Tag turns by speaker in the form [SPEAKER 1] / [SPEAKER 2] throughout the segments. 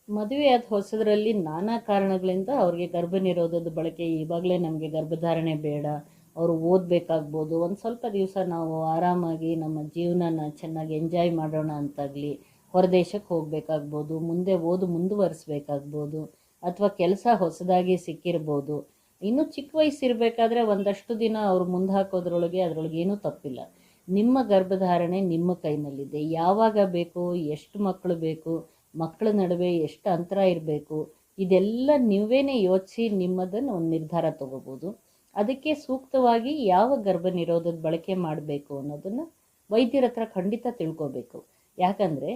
[SPEAKER 1] ಮದುವೆಯಾದ ಹೊಸದರಲ್ಲಿ ನಾನಾ ಕಾರಣಗಳಿಂದ ಅವ್ರಿಗೆ ಗರ್ಭನಿರೋಧದ ಬಳಕೆ ಇವಾಗಲೇ ನಮಗೆ ಗರ್ಭಧಾರಣೆ ಬೇಡ, ಅವರು ಓದಬೇಕಾಗ್ಬೋದು, ಒಂದು ಸ್ವಲ್ಪ ದಿವಸ ನಾವು ಆರಾಮಾಗಿ ನಮ್ಮ ಜೀವನನ ಚೆನ್ನಾಗಿ ಎಂಜಾಯ್ ಮಾಡೋಣ ಅಂತಾಗಲಿ ಹೊರದೇಶಕ್ಕೆ ಹೋಗಬೇಕಾಗ್ಬೋದು, ಮುಂದೆ ಮುಂದುವರಿಸ್ಬೇಕಾಗ್ಬೋದು, ಅಥವಾ ಕೆಲಸ ಹೊಸದಾಗಿ ಸಿಕ್ಕಿರ್ಬೋದು. ಇನ್ನೂ ಚಿಕ್ಕ ವಯಸ್ಸಿರಬೇಕಾದ್ರೆ ಒಂದಷ್ಟು ದಿನ ಅವ್ರು ಮುಂದೆ ಹಾಕೋದ್ರೊಳಗೆ ಏನೂ ತಪ್ಪಿಲ್ಲ. ನಿಮ್ಮ ಗರ್ಭಧಾರಣೆ ನಿಮ್ಮ ಕೈನಲ್ಲಿದೆ. ಯಾವಾಗ ಬೇಕು, ಎಷ್ಟು ಮಕ್ಕಳು ಬೇಕು, ಮಕ್ಕಳ ನಡುವೆ ಎಷ್ಟು ಅಂತರ ಇರಬೇಕು, ಇದೆಲ್ಲ ನೀವೇನೇ ಯೋಚಿಸಿ ನಿಮ್ಮದನ್ನು ಒಂದು ನಿರ್ಧಾರ ತಗೋಬೋದು. ಅದಕ್ಕೆ ಸೂಕ್ತವಾಗಿ ಯಾವ ಗರ್ಭನಿರೋಧದ ಬಳಕೆ ಮಾಡಬೇಕು ಅನ್ನೋದನ್ನು ವೈದ್ಯರ ಹತ್ರ ಖಂಡಿತ ತಿಳ್ಕೋಬೇಕು. ಯಾಕಂದರೆ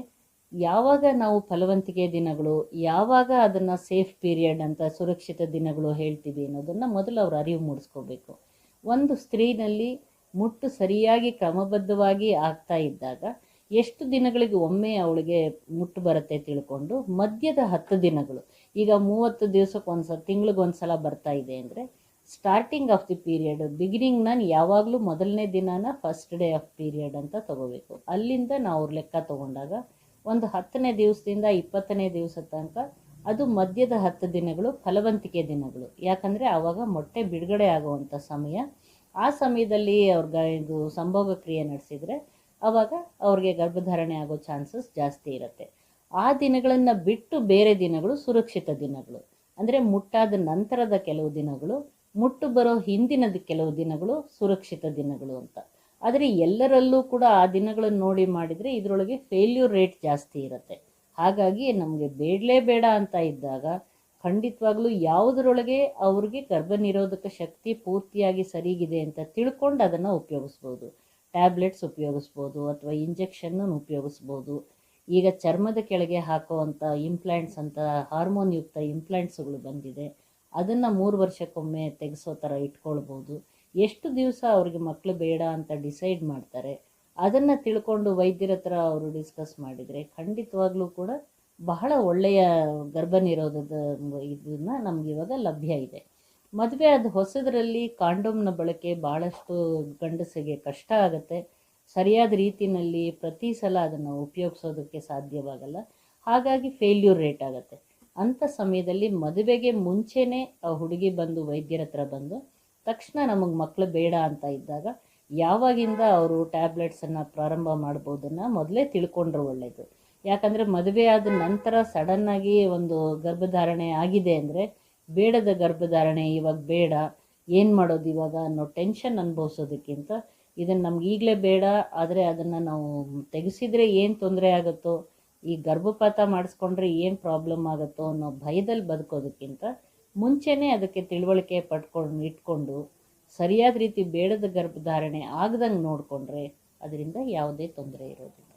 [SPEAKER 1] ಯಾವಾಗ ನಾವು ಫಲವಂತಿಕೆ ದಿನಗಳು, ಯಾವಾಗ ಅದನ್ನು ಸೇಫ್ ಪೀರಿಯಡ್ ಅಂತ ಸುರಕ್ಷಿತ ದಿನಗಳು ಹೇಳ್ತೀವಿ ಅನ್ನೋದನ್ನು ಮೊದಲು ಅವ್ರು ಅರಿವು ಮೂಡಿಸ್ಕೋಬೇಕು. ಒಂದು ಸ್ತ್ರೀನಲ್ಲಿ ಮುಟ್ಟು ಸರಿಯಾಗಿ ಕ್ರಮಬದ್ಧವಾಗಿ ಆಗ್ತಾ ಇದ್ದಾಗ ಎಷ್ಟು ದಿನಗಳಿಗೆ ಒಮ್ಮೆ ಅವಳಿಗೆ ಮುಟ್ಟು ಬರುತ್ತೆ ತಿಳ್ಕೊಂಡು ಮಧ್ಯದ 10 ದಿನಗಳು, ಈಗ 30 ದಿವಸಕ್ಕೊಂದ್ಸಲ, ತಿಂಗಳಿಗೊಂದ್ಸಲ ಬರ್ತಾ ಇದೆ ಅಂದರೆ ಸ್ಟಾರ್ಟಿಂಗ್ ಆಫ್ ದಿ ಪೀರಿಯಡ್, ಬಿಗಿನಿಂಗ್ನ ಯಾವಾಗಲೂ ಮೊದಲನೇ ದಿನಾನ ಫಸ್ಟ್ ಡೇ ಆಫ್ ಪೀರಿಯಡ್ ಅಂತ ತಗೋಬೇಕು. ಅಲ್ಲಿಂದ ನಾವು ಅವ್ರ ಲೆಕ್ಕ ತಗೊಂಡಾಗ ಒಂದು 10ನೇ ದಿವಸದಿಂದ 20ನೇ ದಿವಸ ತನಕ ಅದು ಮಧ್ಯದ 10 ದಿನಗಳು ಫಲವಂತಿಕೆ ದಿನಗಳು. ಯಾಕಂದರೆ ಆವಾಗ ಮೊಟ್ಟೆ ಬಿಡುಗಡೆ ಆಗುವಂಥ ಸಮಯ. ಆ ಸಮಯದಲ್ಲಿ ಇದು ಸಂಭೋಗ ಕ್ರಿಯೆ ನಡೆಸಿದರೆ ಆವಾಗ ಅವ್ರಿಗೆ ಗರ್ಭಧಾರಣೆ ಆಗೋ ಚಾನ್ಸಸ್ ಜಾಸ್ತಿ ಇರುತ್ತೆ. ಆ ದಿನಗಳನ್ನು ಬಿಟ್ಟು ಬೇರೆ ದಿನಗಳು ಸುರಕ್ಷಿತ ದಿನಗಳು, ಅಂದರೆ ಮುಟ್ಟಾದ ನಂತರದ ಕೆಲವು ದಿನಗಳು, ಮುಟ್ಟು ಬರೋ ಹಿಂದಿನದ ಕೆಲವು ದಿನಗಳು ಸುರಕ್ಷಿತ ದಿನಗಳು ಅಂತ. ಆದರೆ ಎಲ್ಲರಲ್ಲೂ ಕೂಡ ಆ ದಿನಗಳನ್ನು ನೋಡಿ ಮಾಡಿದರೆ ಇದರೊಳಗೆ ಫೇಲ್ಯೂರ್ ರೇಟ್ ಜಾಸ್ತಿ ಇರುತ್ತೆ. ಹಾಗಾಗಿ ನಮಗೆ ಬೇಡ ಅಂತ ಇದ್ದಾಗ ಖಂಡಿತವಾಗ್ಲೂ ಯಾವುದರೊಳಗೆ ಅವ್ರಿಗೆ ಗರ್ಭನಿರೋಧಕ ಶಕ್ತಿ ಪೂರ್ತಿಯಾಗಿ ಸರಿಗಿದೆ ಅಂತ ತಿಳ್ಕೊಂಡು ಅದನ್ನು ಉಪಯೋಗಿಸ್ಬೋದು. ಟ್ಯಾಬ್ಲೆಟ್ಸ್ ಉಪಯೋಗಿಸ್ಬೋದು ಅಥವಾ ಇಂಜೆಕ್ಷನ್ನು ಉಪಯೋಗಿಸ್ಬೋದು. ಈಗ ಚರ್ಮದ ಕೆಳಗೆ ಹಾಕೋವಂಥ ಇಂಪ್ಲಾಂಟ್ಸ್ ಅಂತ ಹಾರ್ಮೋನ್ ಯುಕ್ತ ಇಂಪ್ಲಾಂಟ್ಸ್ಗಳು ಬಂದಿದೆ. ಅದನ್ನು 3 ವರ್ಷಕ್ಕೊಮ್ಮೆ ತೆಗೆಸೋ ಥರ ಇಟ್ಕೊಳ್ಬೋದು. ಎಷ್ಟು ದಿವಸ ಅವ್ರಿಗೆ ಮಕ್ಕಳು ಬೇಡ ಅಂತ ಡಿಸೈಡ್ ಮಾಡ್ತಾರೆ ಅದನ್ನು ತಿಳ್ಕೊಂಡು ವೈದ್ಯರ ಹತ್ರ ಅವರು ಡಿಸ್ಕಸ್ ಮಾಡಿದರೆ ಖಂಡಿತವಾಗ್ಲೂ ಕೂಡ ಬಹಳ ಒಳ್ಳೆಯ ಗರ್ಭನಿರೋಧದ ಇದನ್ನು ನಮಗಿವಾಗ ಲಭ್ಯ ಇದೆ. ಮದುವೆ ಆದ ಹೊಸದರಲ್ಲಿ ಕಾಂಡೋಮ್ನ ಬಳಕೆ ಭಾಳಷ್ಟು ಗಂಡಸಿಗೆ ಕಷ್ಟ ಆಗುತ್ತೆ. ಸರಿಯಾದ ರೀತಿಯಲ್ಲಿ ಪ್ರತಿ ಸಲ ಅದನ್ನು ಉಪಯೋಗಿಸೋದಕ್ಕೆ ಸಾಧ್ಯವಾಗಲ್ಲ. ಹಾಗಾಗಿ ಫೇಲ್ಯೂರ್ ರೇಟ್ ಆಗುತ್ತೆ. ಅಂಥ ಸಮಯದಲ್ಲಿ ಮದುವೆಗೆ ಮುಂಚೆನೇ ಆ ಹುಡುಗಿ ಬಂದು ವೈದ್ಯರ ಹತ್ರ ಬಂದು ತಕ್ಷಣ ನಮಗೆ ಮಕ್ಕಳು ಬೇಡ ಅಂತ ಇದ್ದಾಗ ಯಾವಾಗಿಂದ ಅವರು ಟ್ಯಾಬ್ಲೆಟ್ಸನ್ನು ಪ್ರಾರಂಭ ಮಾಡ್ಬೋದನ್ನು ಮೊದಲೇ ತಿಳ್ಕೊಂಡ್ರೆ ಒಳ್ಳೆಯದು. ಯಾಕಂದರೆ ಮದುವೆ ಆದ ನಂತರ ಸಡನ್ನಾಗಿ ಒಂದು ಗರ್ಭಧಾರಣೆ ಆಗಿದೆ ಅಂದರೆ ಬೇಡದ ಗರ್ಭಧಾರಣೆ ಇವಾಗ ಬೇಡ, ಏನು ಮಾಡೋದು ಇವಾಗ ಅನ್ನೋ ಟೆನ್ಷನ್ ಅನುಭವಿಸೋದಕ್ಕಿಂತ ಇದನ್ನು ನಮ್ಗೆ ಈಗಲೇ ಬೇಡ, ಆದರೆ ಅದನ್ನು ನಾವು ತೆಗೆಸಿದರೆ ಏನು ತೊಂದರೆ ಆಗುತ್ತೋ, ಈ ಗರ್ಭಪಾತ ಮಾಡಿಸ್ಕೊಂಡ್ರೆ ಏನು ಪ್ರಾಬ್ಲಮ್ ಆಗುತ್ತೋ ಅನ್ನೋ ಭಯದಲ್ಲಿ ಬದುಕೋದಕ್ಕಿಂತ ಮುಂಚೆನೇ ಅದಕ್ಕೆ ತಿಳುವಳಿಕೆ ಇಟ್ಕೊಂಡು ಸರಿಯಾದ ರೀತಿ ಬೇಡದ ಗರ್ಭಧಾರಣೆ ಆಗ್ದಂಗೆ ನೋಡಿಕೊಂಡ್ರೆ ಅದರಿಂದ ಯಾವುದೇ ತೊಂದರೆ ಇರೋದಿಲ್ಲ.